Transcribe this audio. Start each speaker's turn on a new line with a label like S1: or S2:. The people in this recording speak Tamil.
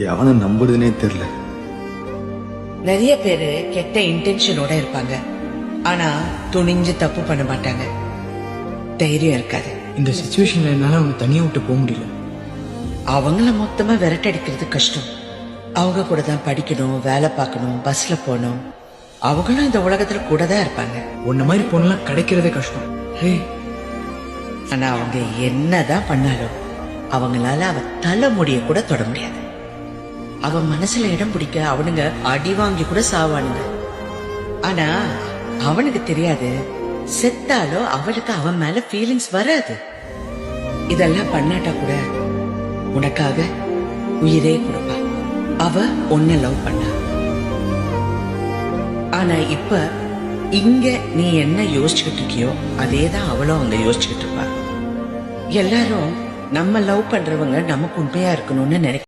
S1: எவனை நம்புறதுனே தெரியல.
S2: நிறைய பேரு கெட்ட இன்டென்ஷனோட இருப்பாங்க, ஆனா துணிஞ்சு தப்பு பண்ண மாட்டாங்க. தைரியம் இருக்காது.
S3: இந்த சிச்சுவேஷன்ல என்னால அவங்க தனியா விட்டு போக முடியல.
S2: அவங்கள மொத்தமா விரட்டடிக்கிறது கஷ்டம். அவங்க கூட தான் படிக்கணும், வேலை பார்க்கணும், பஸ்ல போகணும். அவங்களும் இந்த உலகத்துல கூட தான் இருப்பாங்க.
S3: உன்ன மாதிரி பொண்ணெல்லாம் கிடைக்கிறதே கஷ்டம். ஹே,
S2: ஆனா அவங்க என்னதான் பண்ணாலும் அவங்களால அவ தலைமுடிய கூட தொட முடியாது. அவன் மனசுல இடம் பிடிக்க அவனுங்க அடி வாங்கி கூட சாவானுங்க. ஆனா அவனுக்கு தெரியாது, செத்தாலும் அவளுக்கு அவன் மேல ஃபீலிங்ஸ் வராது. இதெல்லாம் பண்ணாட்டா கூட உனக்காக உயிரே கொடுப்பா. அவ உன்னை லவ் பண்ணா. ஆனா இப்ப இங்க நீ என்ன யோசிச்சுக்கிட்டு இருக்கியோ அதேதான் அவளும் அங்க யோசிச்சுக்கிட்டு இருப்பா. எல்லாரும் நம்ம லவ் பண்றவங்க நமக்கு உண்மையா இருக்கணும்னு நினைக்க